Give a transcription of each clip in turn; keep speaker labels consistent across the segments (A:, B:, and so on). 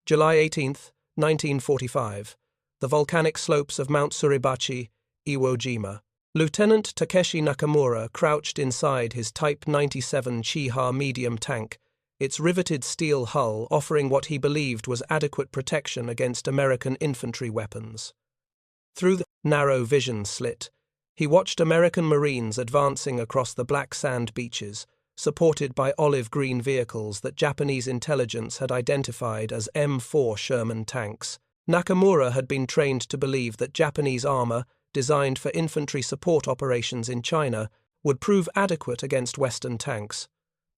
A: July 18th, 1945. The volcanic slopes of Mount Suribachi, Iwo Jima. Lieutenant Takeshi Nakamura crouched inside his Type 97 Chiha medium tank, its riveted steel hull offering what he believed was adequate protection against American infantry weapons. Through the narrow vision slit, he watched American Marines advancing across the black sand beaches, supported by olive-green vehicles that Japanese intelligence had identified as M4 Sherman tanks. Nakamura had been trained to believe that Japanese armor, designed for infantry support operations in China, would prove adequate against Western tanks.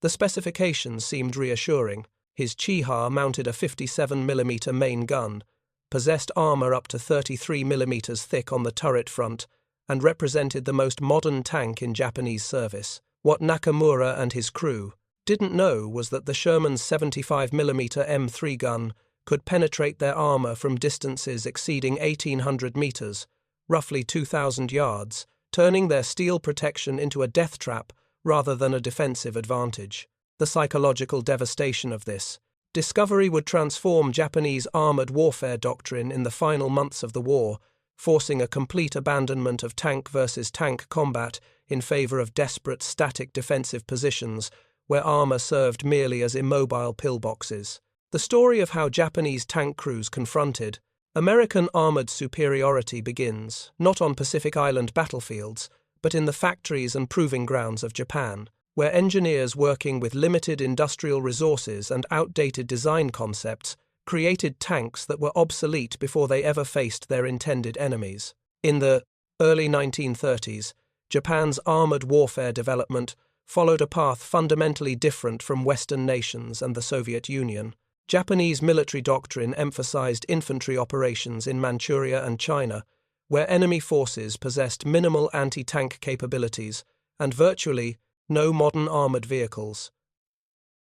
A: The specifications seemed reassuring. His Chiha mounted a 57mm main gun, possessed armor up to 33mm thick on the turret front, and represented the most modern tank in Japanese service. What Nakamura and his crew didn't know was that the Sherman's 75mm M3 gun could penetrate their armor from distances exceeding 1,800 meters, roughly 2,000 yards, turning their steel protection into a death trap rather than a defensive advantage. The psychological devastation of this discovery would transform Japanese armored warfare doctrine in the final months of the war, forcing a complete abandonment of tank versus tank combat in favor of desperate static defensive positions where armor served merely as immobile pillboxes. The story of how Japanese tank crews confronted American armored superiority begins not on Pacific Island battlefields, but in the factories and proving grounds of Japan, where engineers working with limited industrial resources and outdated design concepts created tanks that were obsolete before they ever faced their intended enemies. In the early 1930s, Japan's armored warfare development followed a path fundamentally different from Western nations and the Soviet Union. Japanese military doctrine emphasized infantry operations in Manchuria and China, where enemy forces possessed minimal anti-tank capabilities and virtually no modern armored vehicles.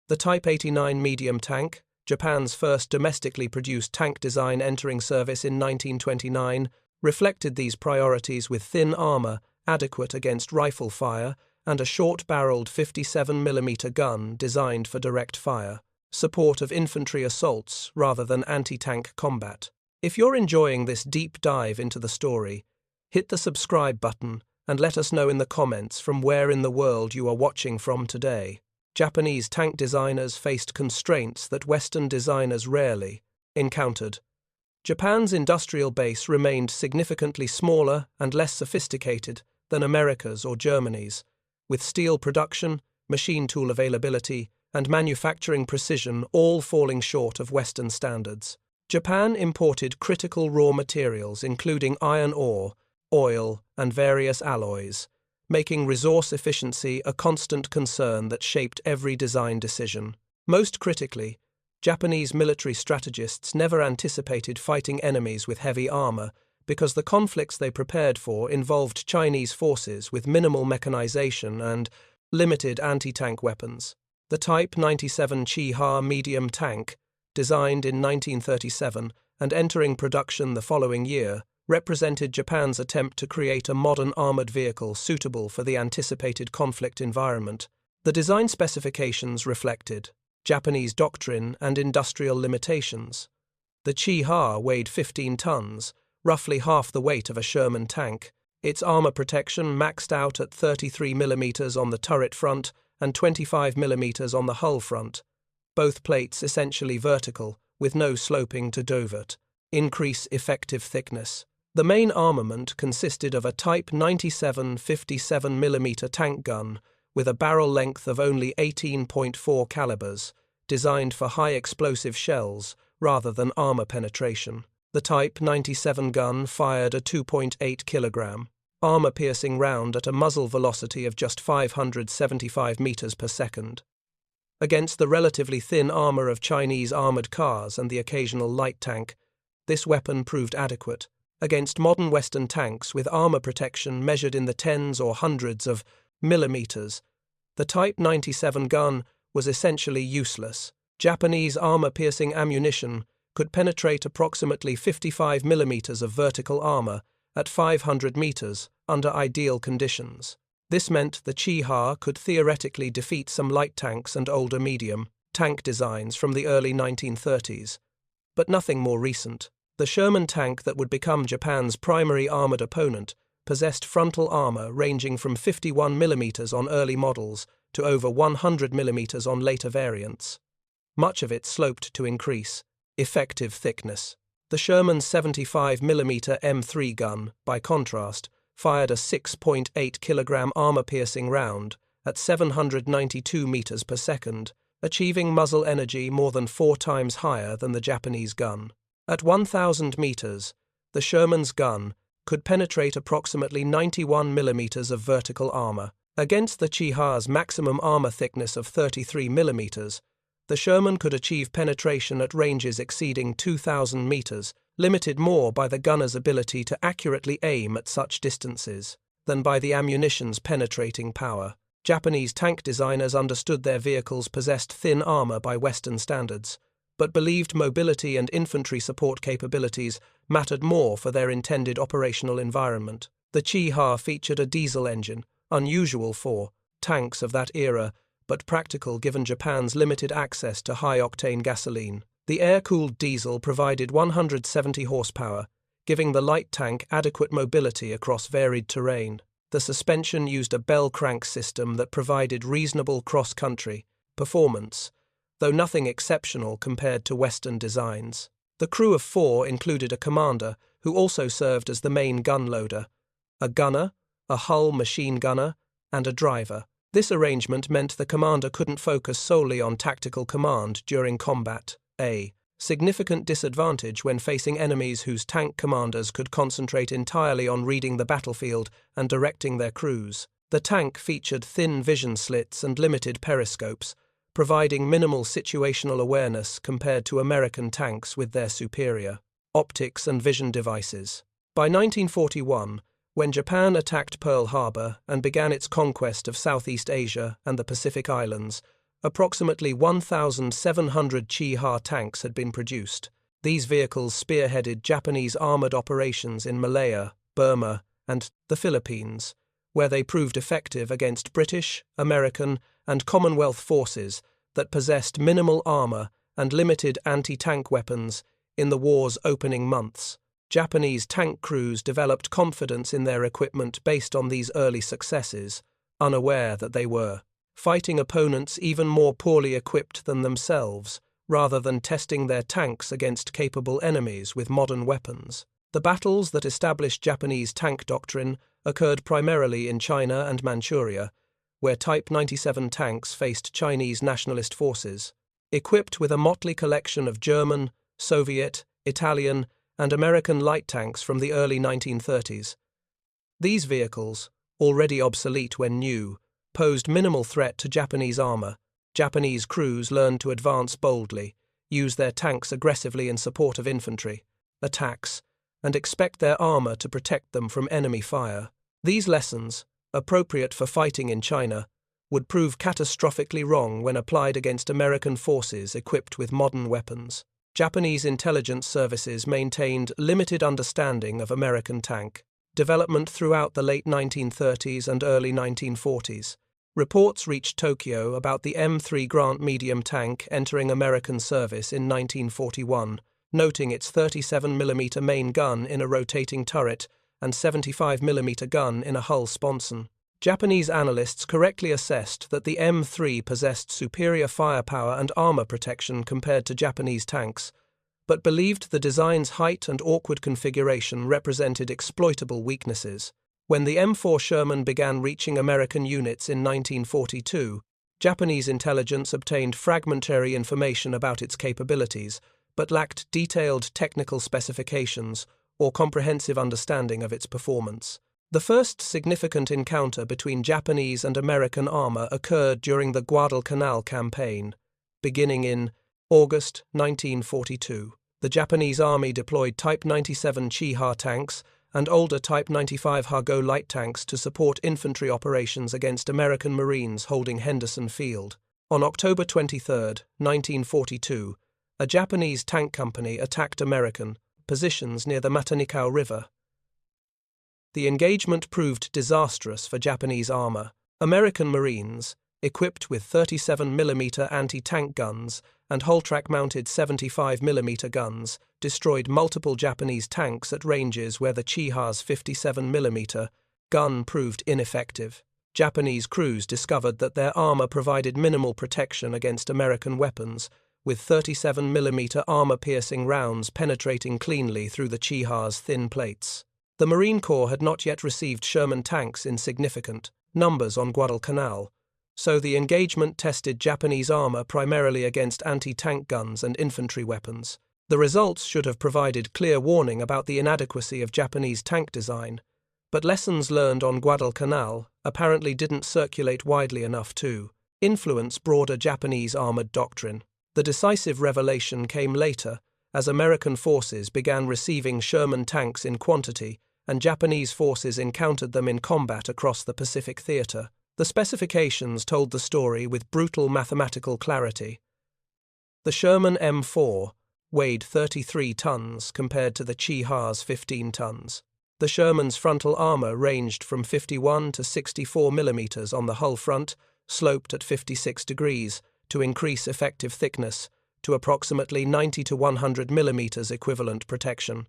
A: The Type 89 medium tank, Japan's first domestically produced tank design entering service in 1929, reflected these priorities with thin armor adequate against rifle fire and a short-barreled 57mm gun designed for direct fire, support of infantry assaults rather than anti-tank combat. If you're enjoying this deep dive into the story, hit the subscribe button and let us know in the comments from where in the world you are watching from today. Japanese tank designers faced constraints that Western designers rarely encountered. Japan's industrial base remained significantly smaller and less sophisticated than America's or Germany's, with steel production, machine tool availability, and manufacturing precision all falling short of Western standards. Japan imported critical raw materials including iron ore, oil, and various alloys, making resource efficiency a constant concern that shaped every design decision. Most critically, Japanese military strategists never anticipated fighting enemies with heavy armor because the conflicts they prepared for involved Chinese forces with minimal mechanization and limited anti-tank weapons. The Type 97 Chiha medium tank, designed in 1937 and entering production the following year, represented Japan's attempt to create a modern armored vehicle suitable for the anticipated conflict environment. The design specifications reflected Japanese doctrine and industrial limitations. The Chiha weighed 15 tons, roughly half the weight of a Sherman tank. Its armor protection maxed out at 33mm on the turret front and 25mm on the hull front, both plates essentially vertical, with no sloping to dovert. Increase effective thickness. The main armament consisted of a Type 97 57mm tank gun with a barrel length of only 18.4 calibers, designed for high explosive shells rather than armor penetration. The Type 97 gun fired a 2.8 kilogram, armor-piercing round at a muzzle velocity of just 575 meters per second. Against the relatively thin armor of Chinese armored cars and the occasional light tank, this weapon proved adequate. Against modern Western tanks with armor protection measured in the tens or hundreds of millimeters, the Type 97 gun was essentially useless. Japanese armor-piercing ammunition could penetrate approximately 55 millimeters of vertical armor at 500 meters under ideal conditions. This meant the Chiha could theoretically defeat some light tanks and older medium tank designs from the early 1930s. but nothing more recent. The Sherman tank that would become Japan's primary armored opponent possessed frontal armor ranging from 51mm on early models to over 100mm on later variants. Much of it sloped to increase effective thickness. The Sherman's 75mm M3 gun, by contrast, fired a 6.8 kilogram armor-piercing round at 792 meters per second, achieving muzzle energy more than 4 times higher than the Japanese gun. At 1,000 meters, the Sherman's gun could penetrate approximately 91 millimeters of vertical armor. Against the Chiha's maximum armor thickness of 33 millimeters, the Sherman could achieve penetration at ranges exceeding 2,000 meters, limited more by the gunner's ability to accurately aim at such distances than by the ammunition's penetrating power. Japanese tank designers understood their vehicles possessed thin armor by Western standards, but believed mobility and infantry support capabilities mattered more for their intended operational environment. The Chiha featured a diesel engine, unusual for tanks of that era, but practical given Japan's limited access to high-octane gasoline. The air-cooled diesel provided 170 horsepower, giving the light tank adequate mobility across varied terrain. The suspension used a bell crank system that provided reasonable cross-country performance, though nothing exceptional compared to Western designs. The crew of 4 included a commander, who also served as the main gun loader, a gunner, a hull machine gunner, and a driver. This arrangement meant the commander couldn't focus solely on tactical command during combat, a significant disadvantage when facing enemies whose tank commanders could concentrate entirely on reading the battlefield and directing their crews. The tank featured thin vision slits and limited periscopes, providing minimal situational awareness compared to American tanks with their superior optics and vision devices. By 1941, when Japan attacked Pearl Harbor and began its conquest of Southeast Asia and the Pacific Islands, approximately 1,700 Chiha tanks had been produced. These vehicles spearheaded Japanese armored operations in Malaya, Burma, and the Philippines, where they proved effective against British, American, and Commonwealth forces that possessed minimal armor and limited anti-tank weapons in the war's opening months. Japanese tank crews developed confidence in their equipment based on these early successes, unaware that they were fighting opponents even more poorly equipped than themselves, rather than testing their tanks against capable enemies with modern weapons. The battles that established Japanese tank doctrine occurred primarily in China and Manchuria, where Type 97 tanks faced Chinese nationalist forces. Equipped with a motley collection of German, Soviet, Italian, and American light tanks from the early 1930s. These vehicles, already obsolete when new, posed minimal threat to Japanese armor. Japanese crews learned to advance boldly, use their tanks aggressively in support of infantry attacks, and expect their armor to protect them from enemy fire. These lessons, appropriate for fighting in China, would prove catastrophically wrong when applied against American forces equipped with modern weapons. Japanese intelligence services maintained limited understanding of American tank development throughout the late 1930s and early 1940s. Reports reached Tokyo about the M3 Grant medium tank entering American service in 1941, noting its 37mm main gun in a rotating turret and 75mm gun in a hull sponson. Japanese analysts correctly assessed that the M3 possessed superior firepower and armor protection compared to Japanese tanks, but believed the design's height and awkward configuration represented exploitable weaknesses. When the M4 Sherman began reaching American units in 1942, Japanese intelligence obtained fragmentary information about its capabilities, but lacked detailed technical specifications or comprehensive understanding of its performance. The first significant encounter between Japanese and American armor occurred during the Guadalcanal campaign, beginning in August 1942. The Japanese Army deployed Type 97 Chiha tanks and older Type 95 Hago light tanks to support infantry operations against American Marines holding Henderson Field. On October 23, 1942, a Japanese tank company attacked American positions near the Matanikau River. The engagement proved disastrous for Japanese armor. American Marines, equipped with 37mm anti-tank guns and hull-track-mounted 75mm guns, destroyed multiple Japanese tanks at ranges where the Chiha's 57mm gun proved ineffective. Japanese crews discovered that their armor provided minimal protection against American weapons, with 37mm armor-piercing rounds penetrating cleanly through the Chiha's thin plates. The Marine Corps had not yet received Sherman tanks in significant numbers on Guadalcanal, so the engagement tested Japanese armor primarily against anti-tank guns and infantry weapons. The results should have provided clear warning about the inadequacy of Japanese tank design, but lessons learned on Guadalcanal apparently didn't circulate widely enough to influence broader Japanese armored doctrine. The decisive revelation came later, as American forces began receiving Sherman tanks in quantity and Japanese forces encountered them in combat across the Pacific theater. The specifications told the story with brutal mathematical clarity. The Sherman M4 weighed 33 tons compared to the Chiha's 15 tons. The Sherman's frontal armor ranged from 51 to 64 millimeters on the hull front, sloped at 56 degrees, to increase effective thickness to approximately 90 to 100 millimeters equivalent protection.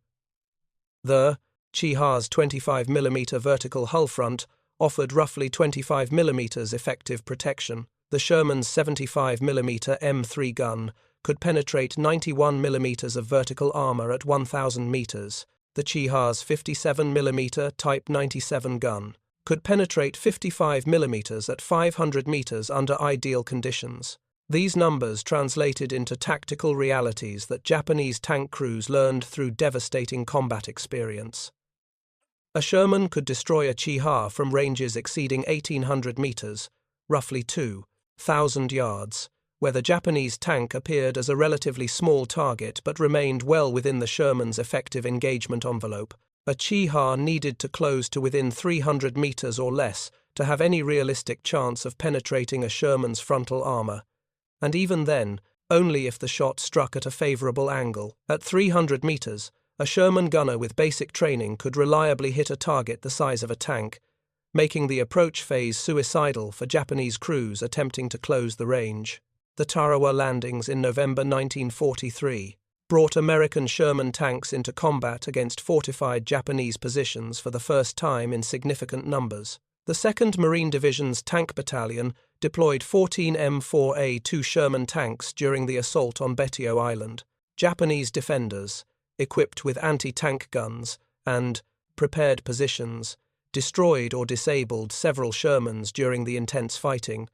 A: The Chiha's 25mm vertical hull front offered roughly 25 millimeters effective protection. The Sherman's 75mm M3 gun could penetrate 91 millimeters of vertical armor at 1,000 meters. The Chiha's 57mm Type 97 gun could penetrate 55 millimeters at 500 meters under ideal conditions. These numbers translated into tactical realities that Japanese tank crews learned through devastating combat experience. A Sherman could destroy a Chiha from ranges exceeding 1,800 meters, roughly 2,000 yards, where the Japanese tank appeared as a relatively small target but remained well within the Sherman's effective engagement envelope. A Chiha needed to close to within 300 meters or less to have any realistic chance of penetrating a Sherman's frontal armor, and even then, only if the shot struck at a favorable angle. At 300 meters, a Sherman gunner with basic training could reliably hit a target the size of a tank, making the approach phase suicidal for Japanese crews attempting to close the range. The Tarawa landings in November 1943 brought American Sherman tanks into combat against fortified Japanese positions for the first time in significant numbers. The 2nd Marine Division's Tank Battalion deployed 14 M4A2 Sherman tanks during the assault on Betio Island. Japanese defenders, equipped with anti-tank guns and prepared positions, destroyed or disabled several Shermans during the intense fighting,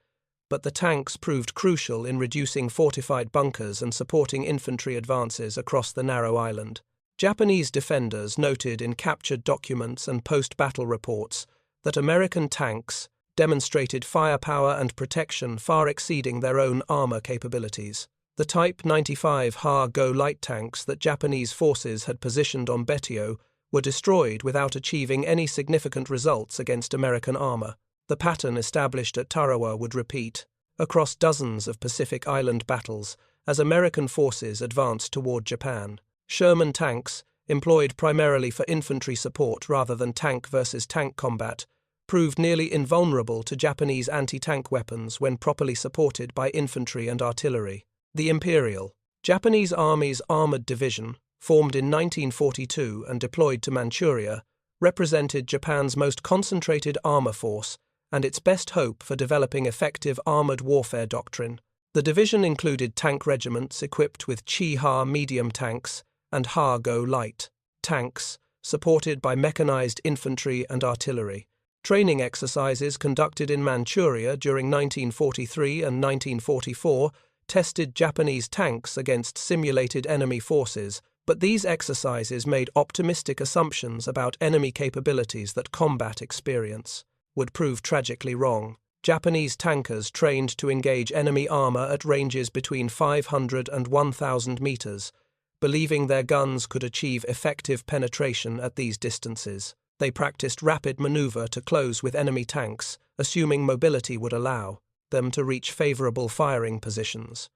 A: but the tanks proved crucial in reducing fortified bunkers and supporting infantry advances across the narrow island. Japanese defenders noted in captured documents and post-battle reports that American tanks demonstrated firepower and protection far exceeding their own armor capabilities. The Type 95 Ha-Go light tanks that Japanese forces had positioned on Betio were destroyed without achieving any significant results against American armor. The pattern established at Tarawa would repeat across dozens of Pacific Island battles as American forces advanced toward Japan. Sherman tanks, employed primarily for infantry support rather than tank versus tank combat, proved nearly invulnerable to Japanese anti-tank weapons when properly supported by infantry and artillery. The Imperial Japanese Army's Armored Division, formed in 1942 and deployed to Manchuria, represented Japan's most concentrated armor force and its best hope for developing effective armored warfare doctrine. The division included tank regiments equipped with Chi-Ha medium tanks and Ha-Go light tanks, supported by mechanized infantry and artillery. Training exercises conducted in Manchuria during 1943 and 1944 tested Japanese tanks against simulated enemy forces, but these exercises made optimistic assumptions about enemy capabilities that combat experience would prove tragically wrong. Japanese tankers trained to engage enemy armor at ranges between 500 and 1,000 meters, believing their guns could achieve effective penetration at these distances. They practiced rapid maneuver to close with enemy tanks, assuming mobility would allow them to reach favorable firing positions.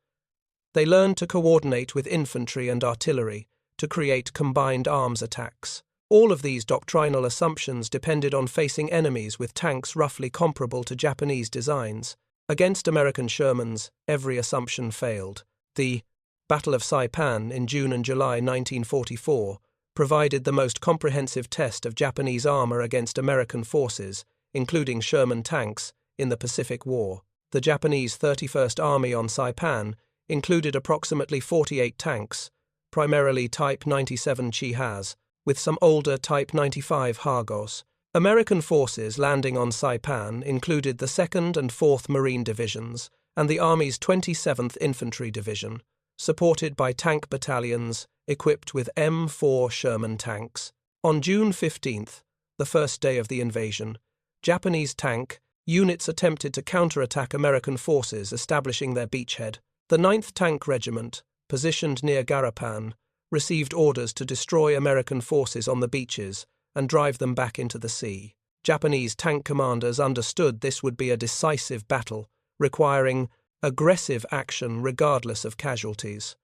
A: They learned to coordinate with infantry and artillery to create combined arms attacks. All of these doctrinal assumptions depended on facing enemies with tanks roughly comparable to Japanese designs. Against American Shermans, every assumption failed. The Battle of Saipan in June and July 1944 provided the most comprehensive test of Japanese armor against American forces, including Sherman tanks, in the Pacific War. The Japanese 31st Army on Saipan included approximately 48 tanks, primarily Type 97 Chihas, with some older Type 95 Hagos. American forces landing on Saipan included the 2nd and 4th Marine Divisions and the Army's 27th Infantry Division, supported by tank battalions equipped with M4 Sherman tanks. On June 15th, the first day of the invasion, Japanese tank units attempted to counterattack American forces establishing their beachhead. The 9th Tank Regiment, positioned near Garapan, received orders to destroy American forces on the beaches and drive them back into the sea. Japanese tank commanders understood this would be a decisive battle, requiring aggressive action regardless of casualties.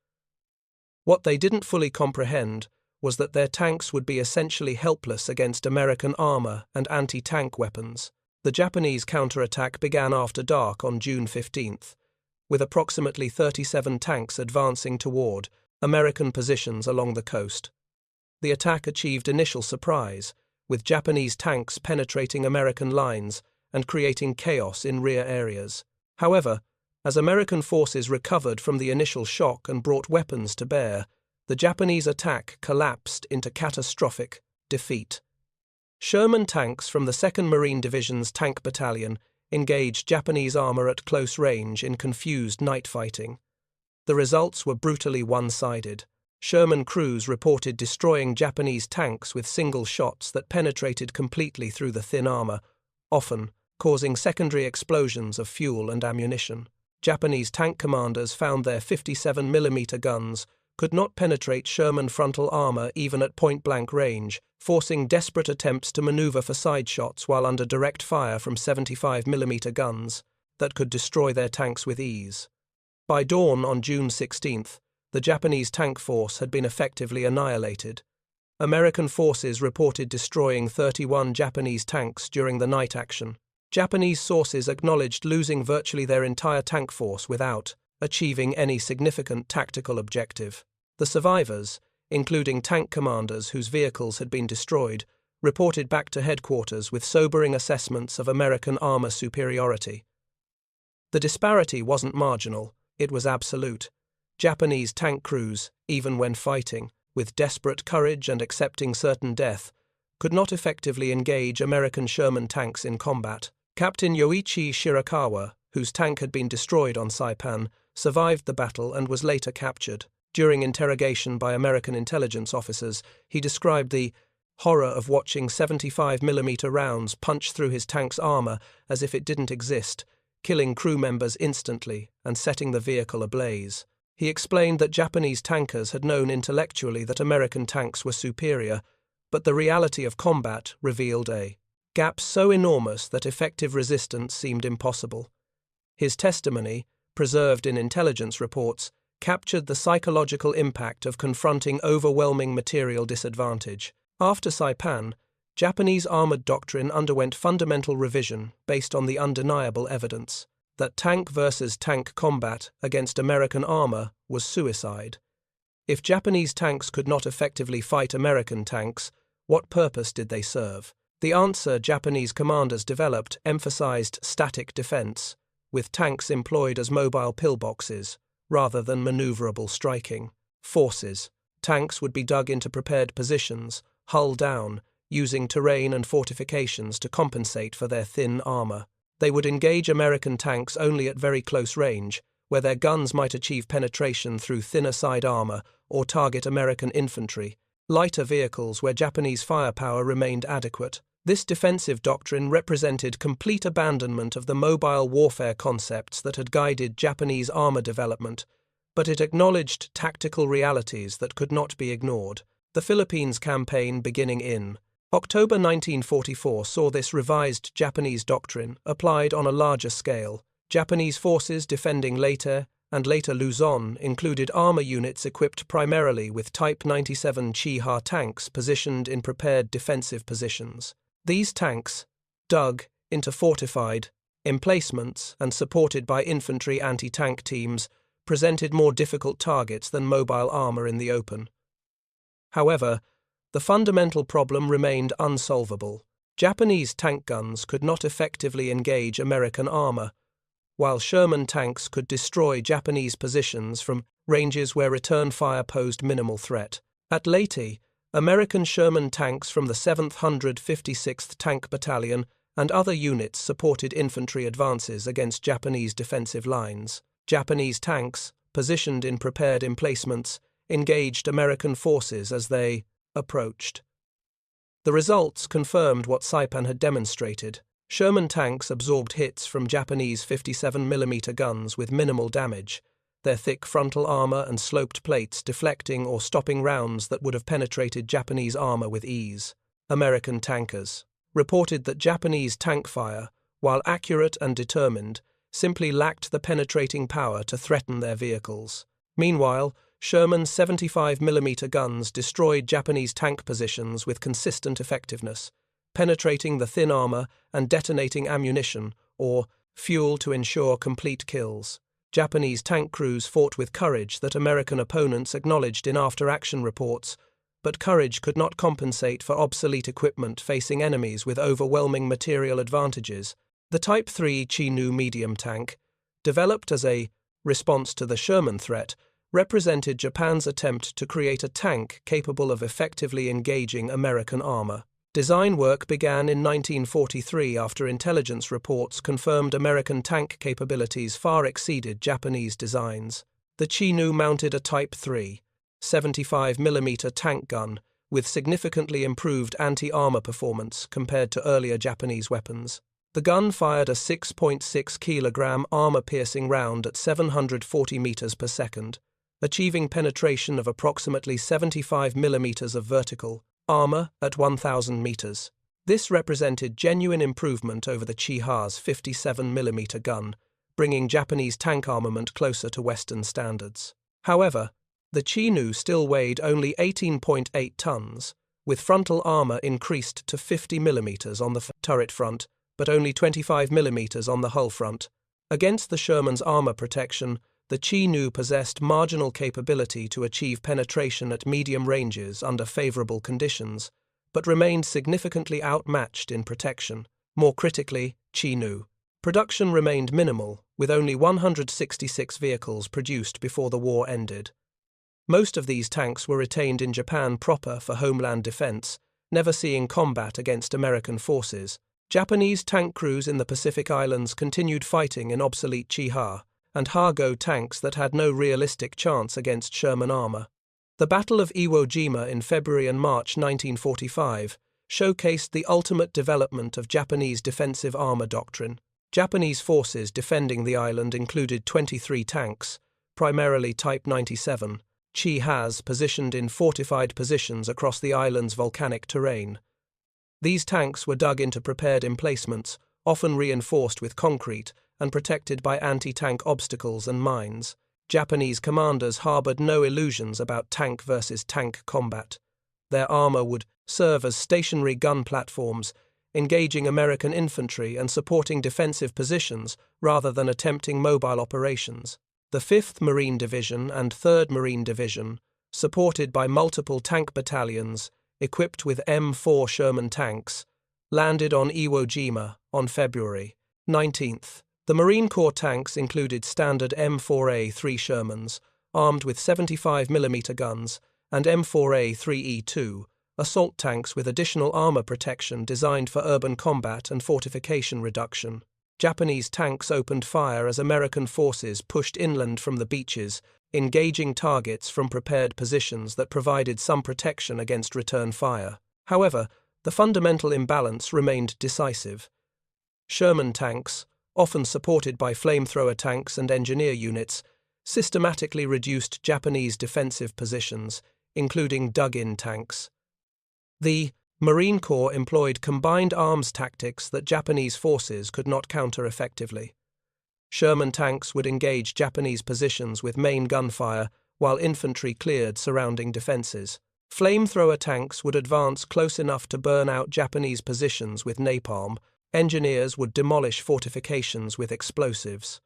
A: What they didn't fully comprehend was that their tanks would be essentially helpless against American armor and anti-tank weapons. The Japanese counterattack began after dark on June 15th, with approximately 37 tanks advancing toward American positions along the coast. The attack achieved initial surprise, with Japanese tanks penetrating American lines and creating chaos in rear areas. However, as American forces recovered from the initial shock and brought weapons to bear, the Japanese attack collapsed into catastrophic defeat. Sherman tanks from the 2nd Marine Division's Tank Battalion engaged Japanese armor at close range in confused night fighting. The results were brutally one-sided. Sherman crews reported destroying Japanese tanks with single shots that penetrated completely through the thin armor, often causing secondary explosions of fuel and ammunition. Japanese tank commanders found their 57mm guns could not penetrate Sherman frontal armor even at point-blank range, forcing desperate attempts to maneuver for side shots while under direct fire from 75mm guns that could destroy their tanks with ease. By dawn on June 16th, the Japanese tank force had been effectively annihilated. American forces reported destroying 31 Japanese tanks during the night action. Japanese sources acknowledged losing virtually their entire tank force without achieving any significant tactical objective. The survivors, including tank commanders whose vehicles had been destroyed, reported back to headquarters with sobering assessments of American armor superiority. The disparity wasn't marginal, it was absolute. Japanese tank crews, even when fighting, with desperate courage and accepting certain death, could not effectively engage American Sherman tanks in combat. Captain Yoichi Shirakawa, whose tank had been destroyed on Saipan, survived the battle and was later captured. During interrogation by American intelligence officers, he described the horror of watching 75mm rounds punch through his tank's armor as if it didn't exist, killing crew members instantly and setting the vehicle ablaze. He explained that Japanese tankers had known intellectually that American tanks were superior, but the reality of combat revealed a gap so enormous that effective resistance seemed impossible. His testimony, preserved in intelligence reports, captured the psychological impact of confronting overwhelming material disadvantage. After Saipan, Japanese armored doctrine underwent fundamental revision based on the undeniable evidence that tank versus tank combat against American armor was suicide. If Japanese tanks could not effectively fight American tanks, what purpose did they serve? The answer Japanese commanders developed emphasized static defense, with tanks employed as mobile pillboxes, rather than maneuverable striking forces. Tanks would be dug into prepared positions, hull down, using terrain and fortifications to compensate for their thin armor. They would engage American tanks only at very close range, where their guns might achieve penetration through thinner side armor or target American infantry, lighter vehicles where Japanese firepower remained adequate. This defensive doctrine represented complete abandonment of the mobile warfare concepts that had guided Japanese armor development, but it acknowledged tactical realities that could not be ignored. The Philippines campaign beginning in October 1944 saw this revised Japanese doctrine applied on a larger scale. Japanese forces defending Leyte and later Luzon included armor units equipped primarily with Type 97 Chiha tanks positioned in prepared defensive positions. These tanks, dug into fortified emplacements and supported by infantry anti-tank teams, presented more difficult targets than mobile armor in the open. However, the fundamental problem remained unsolvable. Japanese tank guns could not effectively engage American armor, while Sherman tanks could destroy Japanese positions from ranges where return fire posed minimal threat. At Leyte, American Sherman tanks from the 756th Tank Battalion and other units supported infantry advances against Japanese defensive lines. Japanese tanks, positioned in prepared emplacements, engaged American forces as they approached. The results confirmed what Saipan had demonstrated. Sherman tanks absorbed hits from Japanese 57mm guns with minimal damage, their thick frontal armor and sloped plates deflecting or stopping rounds that would have penetrated Japanese armor with ease. American tankers reported that Japanese tank fire, while accurate and determined, simply lacked the penetrating power to threaten their vehicles. Meanwhile, Sherman's 75mm guns destroyed Japanese tank positions with consistent effectiveness, penetrating the thin armor and detonating ammunition, or fuel to ensure complete kills. Japanese tank crews fought with courage that American opponents acknowledged in after-action reports, but courage could not compensate for obsolete equipment facing enemies with overwhelming material advantages. The Type 3 Chi-Nu medium tank, developed as a response to the Sherman threat, represented Japan's attempt to create a tank capable of effectively engaging American armor. Design work began in 1943 after intelligence reports confirmed American tank capabilities far exceeded Japanese designs. The Chi-Nu mounted a Type 3, 75mm tank gun with significantly improved anti-armor performance compared to earlier Japanese weapons. The gun fired a 6.6 kilogram armor-piercing round at 740 meters per second, achieving penetration of approximately 75 millimeters of vertical armor at 1,000 meters. This represented genuine improvement over the Chi-Ha's 57mm gun, bringing Japanese tank armament closer to Western standards. However, the Chi-Nu still weighed only 18.8 tons, with frontal armor increased to 50 millimeters on the turret front, but only 25 millimeters on the hull front. Against the Sherman's armor protection, the Chi-Nu possessed marginal capability to achieve penetration at medium ranges under favorable conditions, but remained significantly outmatched in protection. More critically, Chi-Nu production remained minimal, with only 166 vehicles produced before the war ended. Most of these tanks were retained in Japan proper for homeland defense, never seeing combat against American forces. Japanese tank crews in the Pacific Islands continued fighting in obsolete Chi-Ha and Ha-Go tanks that had no realistic chance against Sherman armor. The Battle of Iwo Jima in February and March 1945 showcased the ultimate development of Japanese defensive armor doctrine. Japanese forces defending the island included 23 tanks, primarily Type 97, Chi-Has positioned in fortified positions across the island's volcanic terrain. These tanks were dug into prepared emplacements, often reinforced with concrete and protected by anti-tank obstacles and mines. Japanese commanders harbored no illusions about tank versus tank combat. Their armor would serve as stationary gun platforms, engaging American infantry and supporting defensive positions rather than attempting mobile operations. The 5th Marine Division and 3rd Marine Division, supported by multiple tank battalions equipped with M4 Sherman tanks, landed on Iwo Jima on February 19th. The Marine Corps tanks included standard M4A3 Shermans, armed with 75mm guns, and M4A3E2, assault tanks with additional armor protection designed for urban combat and fortification reduction. Japanese tanks opened fire as American forces pushed inland from the beaches, engaging targets from prepared positions that provided some protection against return fire. However, the fundamental imbalance remained decisive. Sherman tanks, often supported by flamethrower tanks and engineer units, systematically reduced Japanese defensive positions, including dug-in tanks. The Marine Corps employed combined arms tactics that Japanese forces could not counter effectively. Sherman tanks would engage Japanese positions with main gunfire, while infantry cleared surrounding defenses. Flamethrower tanks would advance close enough to burn out Japanese positions with napalm, Engineers would demolish fortifications with explosives.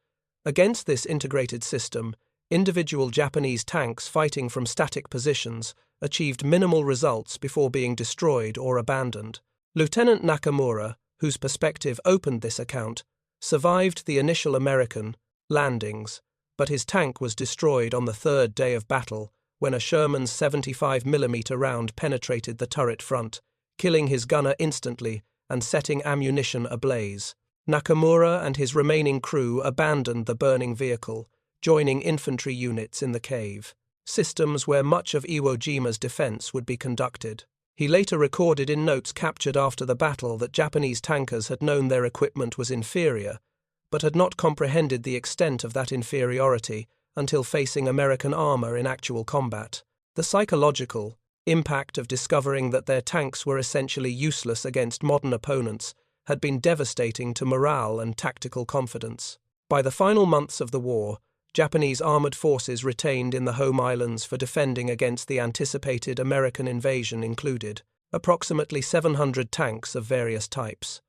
A: Against this integrated system, individual Japanese tanks fighting from static positions achieved minimal results before being destroyed or abandoned. Lieutenant Nakamura, whose perspective opened this account, survived the initial American landings, but his tank was destroyed on the third day of battle when a Sherman's 75mm round penetrated the turret front, killing his gunner instantly and setting ammunition ablaze. Nakamura and his remaining crew abandoned the burning vehicle, joining infantry units in the cave, systems where much of Iwo Jima's defense would be conducted. He later recorded in notes captured after the battle that Japanese tankers had known their equipment was inferior, but had not comprehended the extent of that inferiority until facing American armor in actual combat. The psychological impact of discovering that their tanks were essentially useless against modern opponents had been devastating to morale and tactical confidence. By the final months of the war, Japanese armored forces retained in the home islands for defending against the anticipated American invasion included approximately 700 tanks of various types.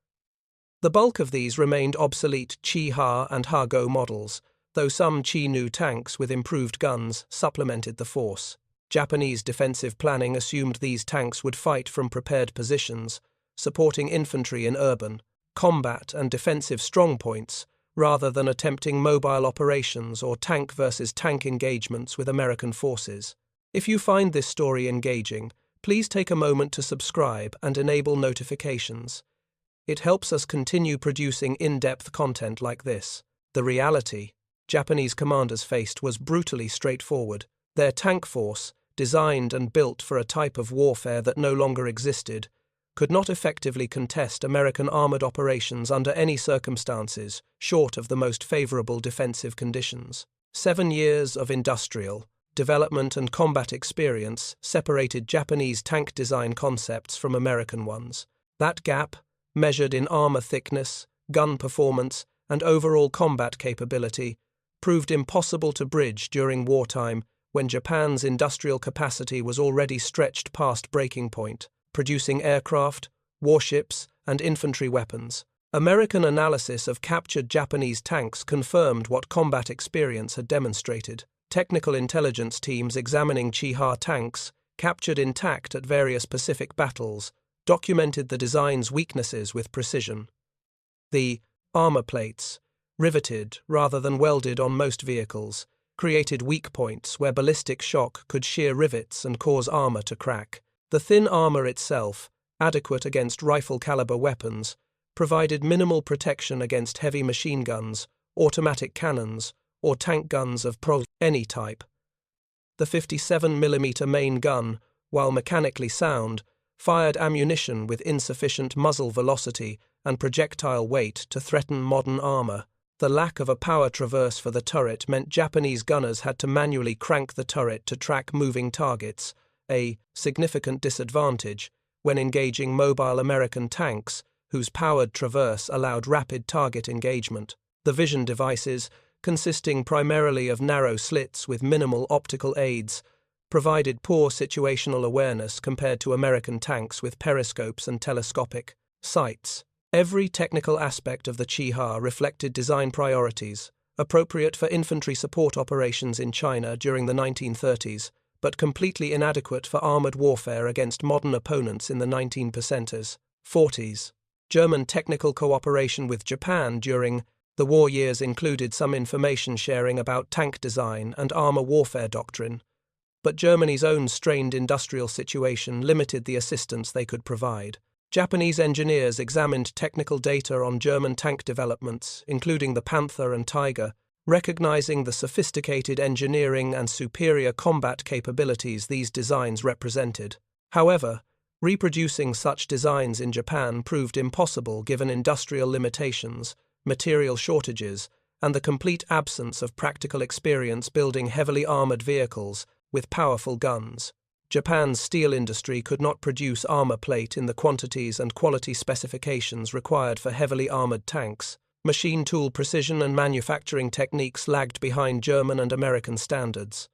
A: The bulk of these remained obsolete Chi-Ha and Ha-Go models, though some Chi-Nu tanks with improved guns supplemented the force. Japanese defensive planning assumed these tanks would fight from prepared positions, supporting infantry in urban combat and defensive strongpoints, rather than attempting mobile operations or tank versus tank engagements with American forces. If you find this story engaging, please take a moment to subscribe and enable notifications. It helps us continue producing in-depth content like this. The reality Japanese commanders faced was brutally straightforward. Their tank force, designed and built for a type of warfare that no longer existed, could not effectively contest American armored operations under any circumstances short of the most favorable defensive conditions. 7 years of industrial development and combat experience separated Japanese tank design concepts from American ones. That gap, measured in armor thickness, gun performance, and overall combat capability, proved impossible to bridge during wartime when Japan's industrial capacity was already stretched past breaking point, producing aircraft, warships, and infantry weapons. American analysis of captured Japanese tanks confirmed what combat experience had demonstrated. Technical intelligence teams examining Chi-Ha tanks, captured intact at various Pacific battles, documented the design's weaknesses with precision. The armor plates, riveted rather than welded on most vehicles, created weak points where ballistic shock could shear rivets and cause armor to crack. The thin armor itself, adequate against rifle-caliber weapons, provided minimal protection against heavy machine guns, automatic cannons, or tank guns of any type. The 57mm main gun, while mechanically sound, fired ammunition with insufficient muzzle velocity and projectile weight to threaten modern armor. The lack of a power traverse for the turret meant Japanese gunners had to manually crank the turret to track moving targets, a significant disadvantage when engaging mobile American tanks whose powered traverse allowed rapid target engagement. The vision devices, consisting primarily of narrow slits with minimal optical aids, provided poor situational awareness compared to American tanks with periscopes and telescopic sights. Every technical aspect of the Chi-Ha reflected design priorities, appropriate for infantry support operations in China during the 1930s, but completely inadequate for armored warfare against modern opponents in the 1940s. German technical cooperation with Japan during the war years included some information sharing about tank design and armor warfare doctrine, but Germany's own strained industrial situation limited the assistance they could provide. Japanese engineers examined technical data on German tank developments, including the Panther and Tiger, recognizing the sophisticated engineering and superior combat capabilities these designs represented. However, reproducing such designs in Japan proved impossible given industrial limitations, material shortages, and the complete absence of practical experience building heavily armored vehicles with powerful guns. Japan's steel industry could not produce armor plate in the quantities and quality specifications required for heavily armored tanks. Machine tool precision and manufacturing techniques lagged behind German and American standards.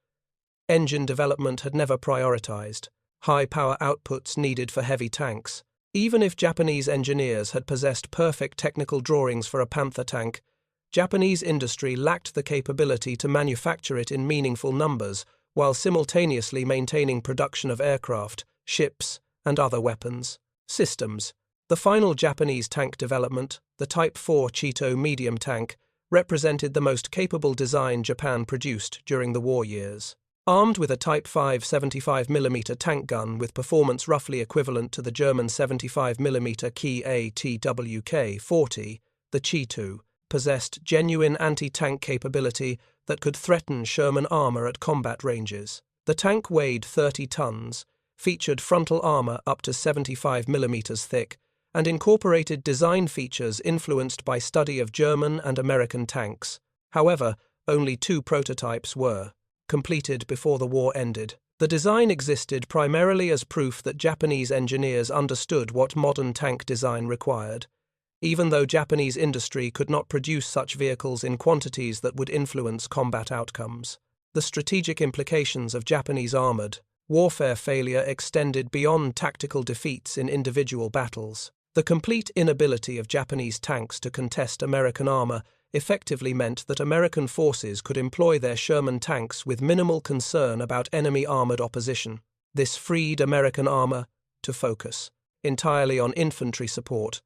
A: Engine development had never prioritized high power outputs needed for heavy tanks. Even if Japanese engineers had possessed perfect technical drawings for a Panther tank, Japanese industry lacked the capability to manufacture it in meaningful numbers while simultaneously maintaining production of aircraft, ships, and other weapons systems. The final Japanese tank development, the Type 4 Cheeto medium tank, represented the most capable design Japan produced during the war years. Armed with a Type 5 75mm tank gun with performance roughly equivalent to the German 75mm Ki ATWK-40, the Cheeto possessed genuine anti-tank capability that could threaten Sherman armor at combat ranges. The tank weighed 30 tons, featured frontal armor up to 75mm thick, and incorporated design features influenced by study of German and American tanks. However, only 2 prototypes were completed before the war ended. The design existed primarily as proof that Japanese engineers understood what modern tank design required, even though Japanese industry could not produce such vehicles in quantities that would influence combat outcomes. The strategic implications of Japanese armored warfare failure extended beyond tactical defeats in individual battles. The complete inability of Japanese tanks to contest American armor effectively meant that American forces could employ their Sherman tanks with minimal concern about enemy armored opposition. This freed American armor to focus entirely on infantry support,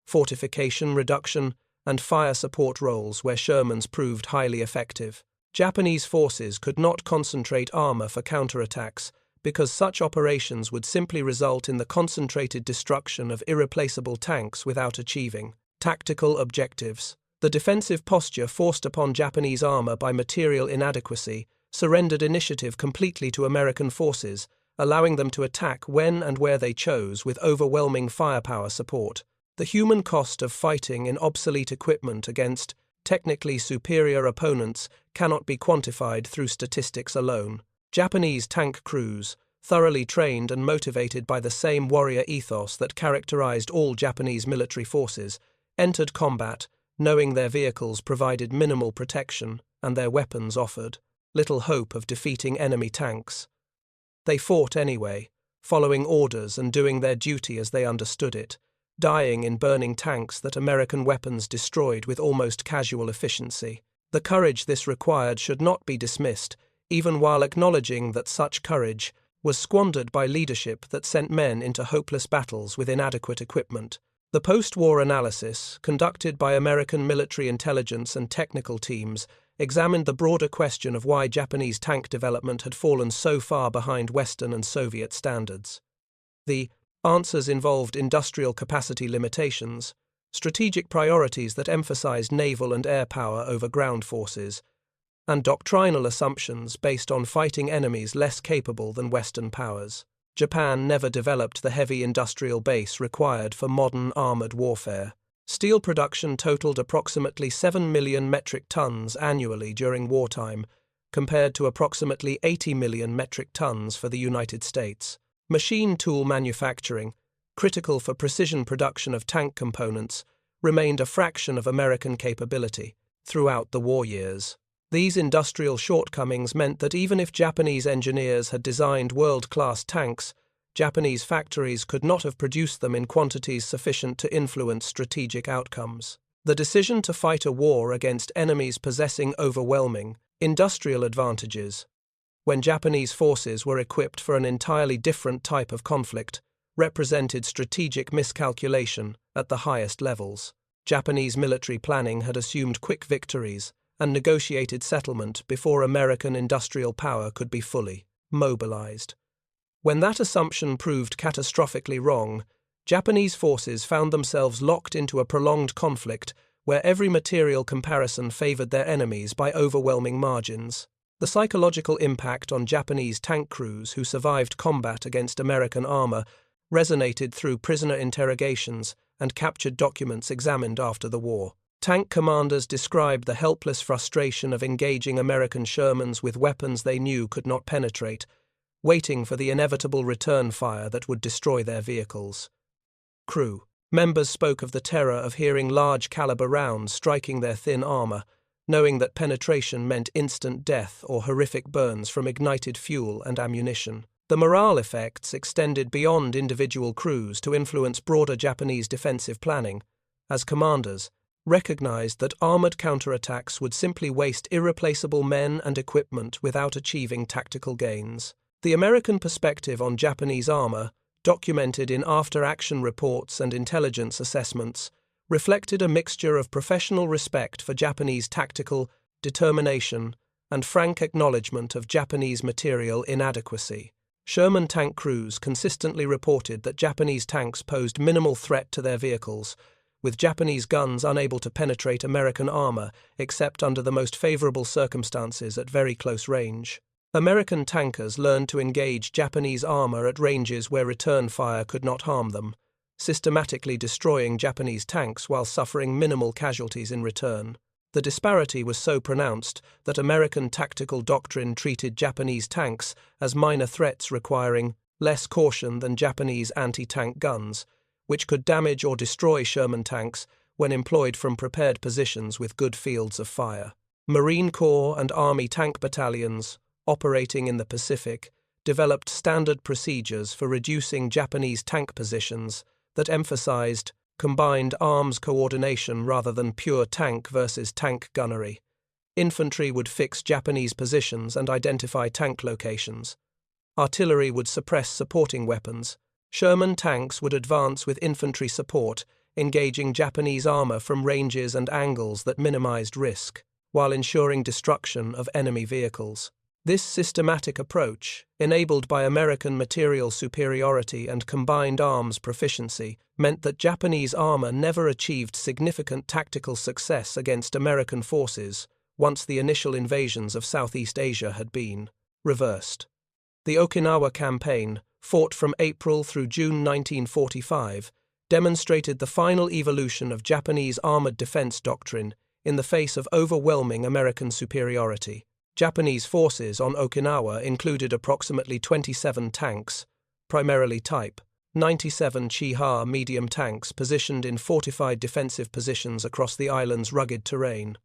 A: fortification reduction, and fire support roles where Shermans proved highly effective. Japanese forces could not concentrate armor for counterattacks because such operations would simply result in the concentrated destruction of irreplaceable tanks without achieving tactical objectives. The defensive posture forced upon Japanese armor by material inadequacy surrendered initiative completely to American forces, allowing them to attack when and where they chose with overwhelming firepower support. The human cost of fighting in obsolete equipment against technically superior opponents cannot be quantified through statistics alone. Japanese tank crews, thoroughly trained and motivated by the same warrior ethos that characterized all Japanese military forces, entered combat knowing their vehicles provided minimal protection and their weapons offered little hope of defeating enemy tanks. They fought anyway, following orders and doing their duty as they understood it, dying in burning tanks that American weapons destroyed with almost casual efficiency. The courage this required should not be dismissed, even while acknowledging that such courage was squandered by leadership that sent men into hopeless battles with inadequate equipment. The post-war analysis, conducted by American military intelligence and technical teams, examined the broader question of why Japanese tank development had fallen so far behind Western and Soviet standards. The answers involved industrial capacity limitations, strategic priorities that emphasized naval and air power over ground forces, and doctrinal assumptions based on fighting enemies less capable than Western powers. Japan never developed the heavy industrial base required for modern armored warfare. Steel production totaled approximately 7 million metric tons annually during wartime, compared to approximately 80 million metric tons for the United States. Machine tool manufacturing, critical for precision production of tank components, remained a fraction of American capability throughout the war years. These industrial shortcomings meant that even if Japanese engineers had designed world-class tanks, Japanese factories could not have produced them in quantities sufficient to influence strategic outcomes. The decision to fight a war against enemies possessing overwhelming industrial advantages, when Japanese forces were equipped for an entirely different type of conflict, represented strategic miscalculation at the highest levels. Japanese military planning had assumed quick victories and negotiated settlement before American industrial power could be fully mobilized. When that assumption proved catastrophically wrong, Japanese forces found themselves locked into a prolonged conflict where every material comparison favored their enemies by overwhelming margins. The psychological impact on Japanese tank crews who survived combat against American armor resonated through prisoner interrogations and captured documents examined after the war. Tank commanders described the helpless frustration of engaging American Shermans with weapons they knew could not penetrate, waiting for the inevitable return fire that would destroy their vehicles. Crew members spoke of the terror of hearing large-caliber rounds striking their thin armor, knowing that penetration meant instant death or horrific burns from ignited fuel and ammunition. The morale effects extended beyond individual crews to influence broader Japanese defensive planning, as commanders recognized that armored counterattacks would simply waste irreplaceable men and equipment without achieving tactical gains. The American perspective on Japanese armor, documented in after-action reports and intelligence assessments, reflected a mixture of professional respect for Japanese tactical determination and frank acknowledgement of Japanese material inadequacy. Sherman tank crews consistently reported that Japanese tanks posed minimal threat to their vehicles, with Japanese guns unable to penetrate American armor except under the most favorable circumstances at very close range. American tankers learned to engage Japanese armor at ranges where return fire could not harm them, systematically destroying Japanese tanks while suffering minimal casualties in return. The disparity was so pronounced that American tactical doctrine treated Japanese tanks as minor threats requiring less caution than Japanese anti-tank guns, which could damage or destroy Sherman tanks when employed from prepared positions with good fields of fire. Marine Corps and Army tank battalions, operating in the Pacific, developed standard procedures for reducing Japanese tank positions that emphasized combined arms coordination rather than pure tank versus tank gunnery. Infantry would fix Japanese positions and identify tank locations. Artillery would suppress supporting weapons. Sherman tanks would advance with infantry support, engaging Japanese armor from ranges and angles that minimized risk, while ensuring destruction of enemy vehicles. This systematic approach, enabled by American material superiority and combined arms proficiency, meant that Japanese armor never achieved significant tactical success against American forces once the initial invasions of Southeast Asia had been reversed. The Okinawa campaign, fought from April through June 1945, demonstrated the final evolution of Japanese armored defense doctrine in the face of overwhelming American superiority. Japanese forces on Okinawa included approximately 27 tanks, primarily Type 97 Chiha medium tanks positioned in fortified defensive positions across the island's rugged terrain.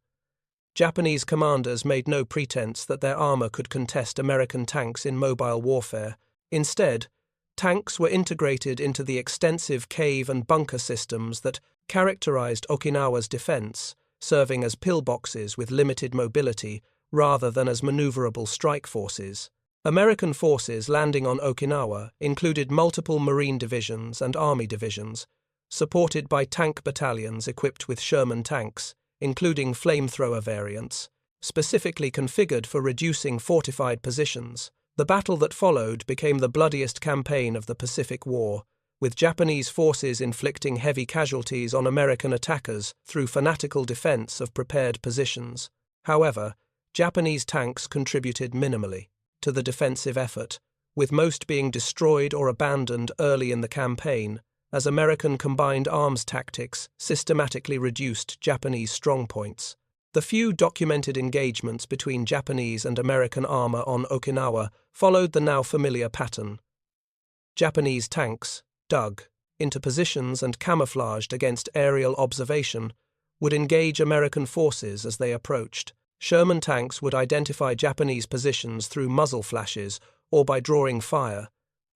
A: Japanese commanders made no pretense that their armor could contest American tanks in mobile warfare. Instead, tanks were integrated into the extensive cave and bunker systems that characterized Okinawa's defense, serving as pillboxes with limited mobility rather than as maneuverable strike forces. American forces landing on Okinawa included multiple Marine divisions and Army divisions, supported by tank battalions equipped with Sherman tanks, including flamethrower variants, specifically configured for reducing fortified positions. The battle that followed became the bloodiest campaign of the Pacific War, with Japanese forces inflicting heavy casualties on American attackers through fanatical defense of prepared positions. However, Japanese tanks contributed minimally to the defensive effort, with most being destroyed or abandoned early in the campaign, as American combined arms tactics systematically reduced Japanese strongpoints. The few documented engagements between Japanese and American armor on Okinawa followed the now familiar pattern. Japanese tanks, dug into positions and camouflaged against aerial observation, would engage American forces as they approached. Sherman tanks would identify Japanese positions through muzzle flashes or by drawing fire,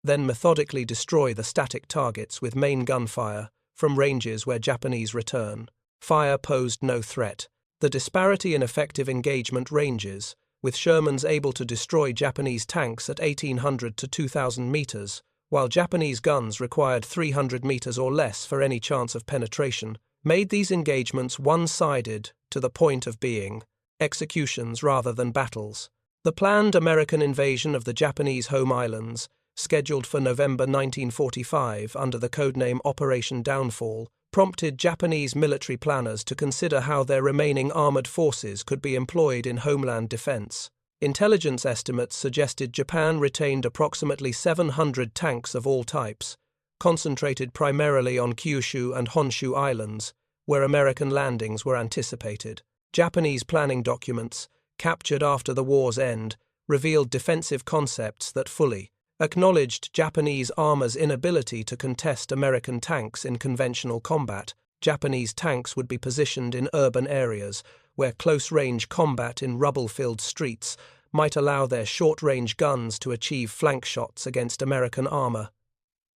A: then methodically destroy the static targets with main gunfire from ranges where Japanese return. Fire posed no threat. The disparity in effective engagement ranges, with Shermans able to destroy Japanese tanks at 1,800 to 2,000 meters, while Japanese guns required 300 meters or less for any chance of penetration, made these engagements one-sided to the point of being executions rather than battles. The planned American invasion of the Japanese home islands, scheduled for November 1945 under the codename Operation Downfall, prompted Japanese military planners to consider how their remaining armored forces could be employed in homeland defense. Intelligence estimates suggested Japan retained approximately 700 tanks of all types, concentrated primarily on Kyushu and Honshu islands, where American landings were anticipated. Japanese planning documents, captured after the war's end, revealed defensive concepts that fully acknowledged Japanese armor's inability to contest American tanks in conventional combat. Japanese tanks would be positioned in urban areas, where close-range combat in rubble-filled streets might allow their short-range guns to achieve flank shots against American armor.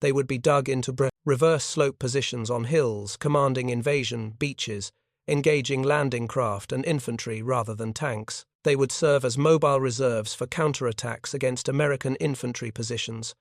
A: They would be dug into reverse slope positions on hills, commanding invasion beaches, engaging landing craft and infantry rather than tanks. They would serve as mobile reserves for counterattacks against American infantry positions,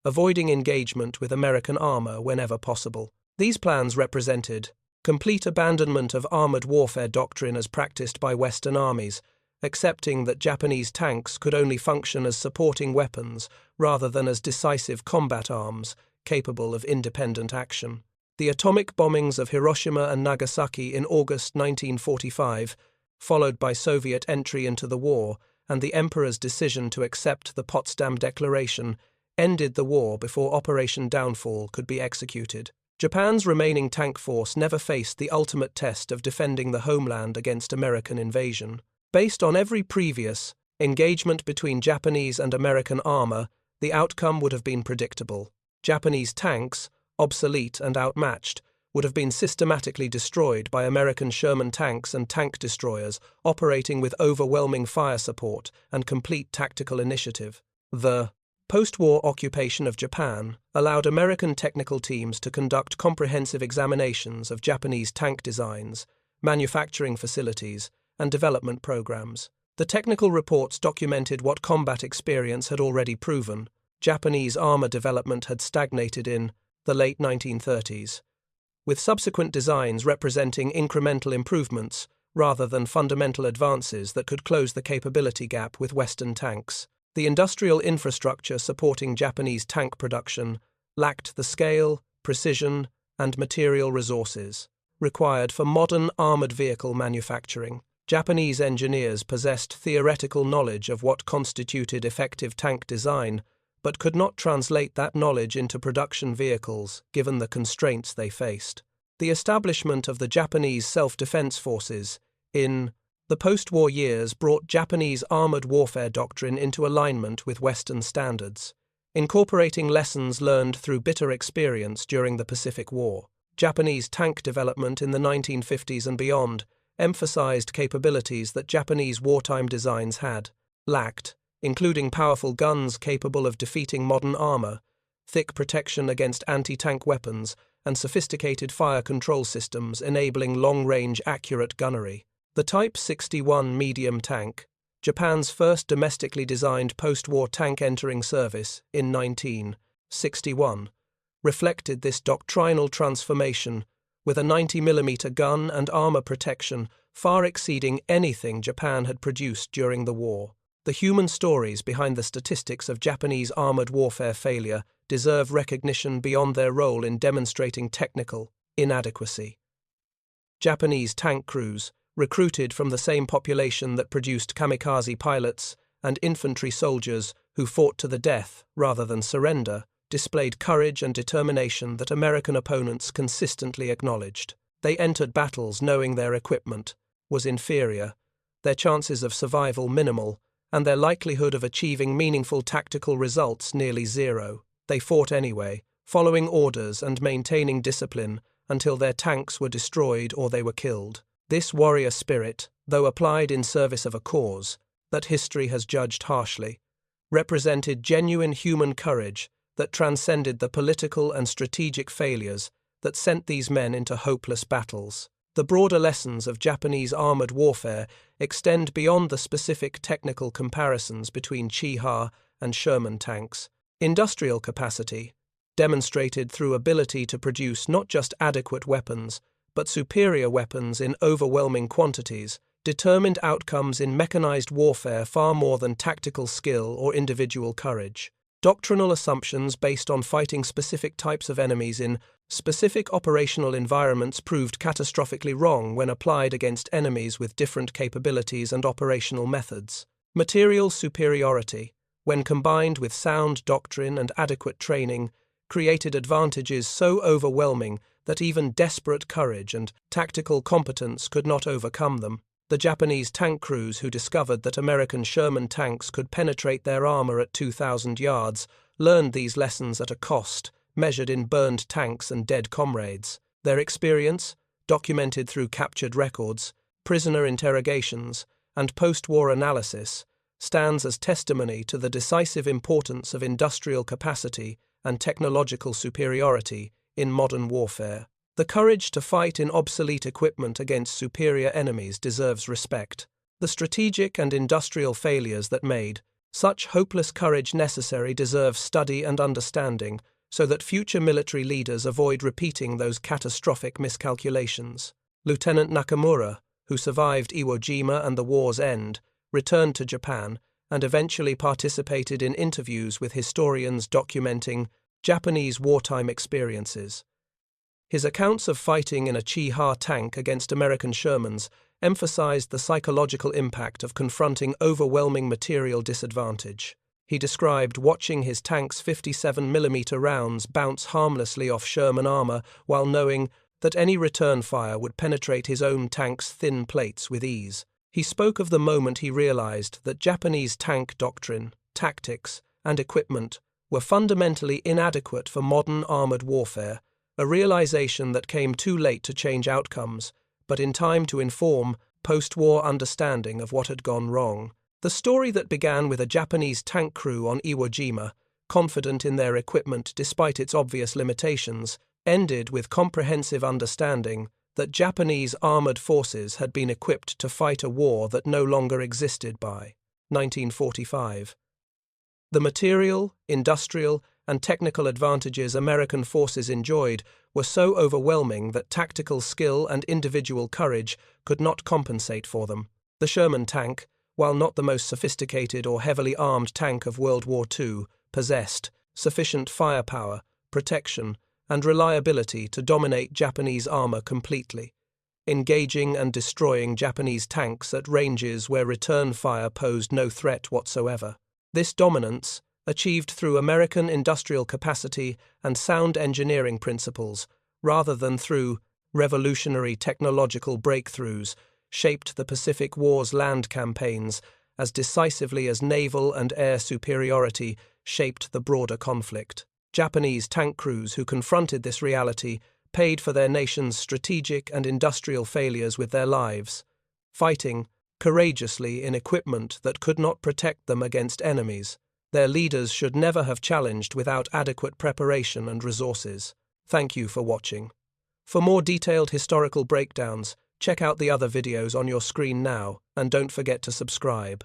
A: avoiding engagement with American armor whenever possible. These plans represented complete abandonment of armored warfare doctrine as practiced by Western armies, accepting that Japanese tanks could only function as supporting weapons rather than as decisive combat arms capable of independent action. The atomic bombings of Hiroshima and Nagasaki in August 1945, followed by Soviet entry into the war and the Emperor's decision to accept the Potsdam Declaration, ended the war before Operation Downfall could be executed. Japan's remaining tank force never faced the ultimate test of defending the homeland against American invasion. Based on every previous engagement between Japanese and American armor, the outcome would have been predictable. Japanese tanks, obsolete and outmatched, would have been systematically destroyed by American Sherman tanks and tank destroyers operating with overwhelming fire support and complete tactical initiative. The post-war occupation of Japan allowed American technical teams to conduct comprehensive examinations of Japanese tank designs, manufacturing facilities, and development programs. The technical reports documented what combat experience had already proven. Japanese armor development had stagnated in the late 1930s, with subsequent designs representing incremental improvements rather than fundamental advances that could close the capability gap with Western tanks. The industrial infrastructure supporting Japanese tank production lacked the scale, precision, and material resources required for modern armored vehicle manufacturing. Japanese engineers possessed theoretical knowledge of what constituted effective tank design, but could not translate that knowledge into production vehicles given the constraints they faced. The establishment of the Japanese self-defense forces in the post-war years brought Japanese armored warfare doctrine into alignment with Western standards, incorporating lessons learned through bitter experience during the Pacific War. Japanese tank development in the 1950s and beyond emphasized capabilities that Japanese wartime designs had lacked, including powerful guns capable of defeating modern armor, thick protection against anti-tank weapons, and sophisticated fire control systems enabling long-range accurate gunnery. The Type 61 medium tank, Japan's first domestically designed post-war tank entering service in 1961, reflected this doctrinal transformation with a 90mm gun and armor protection far exceeding anything Japan had produced during the war. The human stories behind the statistics of Japanese armored warfare failure deserve recognition beyond their role in demonstrating technical inadequacy. Japanese tank crews, recruited from the same population that produced kamikaze pilots and infantry soldiers who fought to the death rather than surrender, displayed courage and determination that American opponents consistently acknowledged. They entered battles knowing their equipment was inferior, their chances of survival minimal, and their likelihood of achieving meaningful tactical results nearly zero. They fought anyway, following orders and maintaining discipline until their tanks were destroyed or they were killed. This warrior spirit, though applied in service of a cause that history has judged harshly, represented genuine human courage that transcended the political and strategic failures that sent these men into hopeless battles. The broader lessons of Japanese armored warfare extend beyond the specific technical comparisons between Chiha and Sherman tanks. Industrial capacity, demonstrated through ability to produce not just adequate weapons, but superior weapons in overwhelming quantities, determined outcomes in mechanized warfare far more than tactical skill or individual courage. Doctrinal assumptions based on fighting specific types of enemies in specific operational environments proved catastrophically wrong when applied against enemies with different capabilities and operational methods. Material superiority, when combined with sound doctrine and adequate training, created advantages so overwhelming that even desperate courage and tactical competence could not overcome them. The Japanese tank crews who discovered that American Sherman tanks could penetrate their armor at 2,000 yards learned these lessons at a cost, measured in burned tanks and dead comrades. Their experience, documented through captured records, prisoner interrogations, and post-war analysis, stands as testimony to the decisive importance of industrial capacity and technological superiority in modern warfare. The courage to fight in obsolete equipment against superior enemies deserves respect. The strategic and industrial failures that made such hopeless courage necessary deserve study and understanding, so that future military leaders avoid repeating those catastrophic miscalculations. Lieutenant Nakamura, who survived Iwo Jima and the war's end, returned to Japan and eventually participated in interviews with historians documenting Japanese wartime experiences. His accounts of fighting in a Chi-Ha tank against American Shermans emphasized the psychological impact of confronting overwhelming material disadvantage. He described watching his tank's 57mm rounds bounce harmlessly off Sherman armor while knowing that any return fire would penetrate his own tank's thin plates with ease. He spoke of the moment he realized that Japanese tank doctrine, tactics, and equipment were fundamentally inadequate for modern armored warfare, a realization that came too late to change outcomes, but in time to inform post-war understanding of what had gone wrong. The story that began with a Japanese tank crew on Iwo Jima, confident in their equipment despite its obvious limitations, ended with comprehensive understanding that Japanese armored forces had been equipped to fight a war that no longer existed by 1945. The material, industrial, and technical advantages American forces enjoyed were so overwhelming that tactical skill and individual courage could not compensate for them. The Sherman tank, while not the most sophisticated or heavily armed tank of World War II, possessed sufficient firepower, protection, and reliability to dominate Japanese armor completely, engaging and destroying Japanese tanks at ranges where return fire posed no threat whatsoever. This dominance, achieved through American industrial capacity and sound engineering principles, rather than through revolutionary technological breakthroughs, shaped the Pacific War's land campaigns as decisively as naval and air superiority shaped the broader conflict. Japanese tank crews who confronted this reality paid for their nation's strategic and industrial failures with their lives, fighting courageously in equipment that could not protect them against enemies. Their leaders should never have challenged without adequate preparation and resources. Thank you for watching. For more detailed historical breakdowns, check out the other videos on your screen now, and don't forget to subscribe.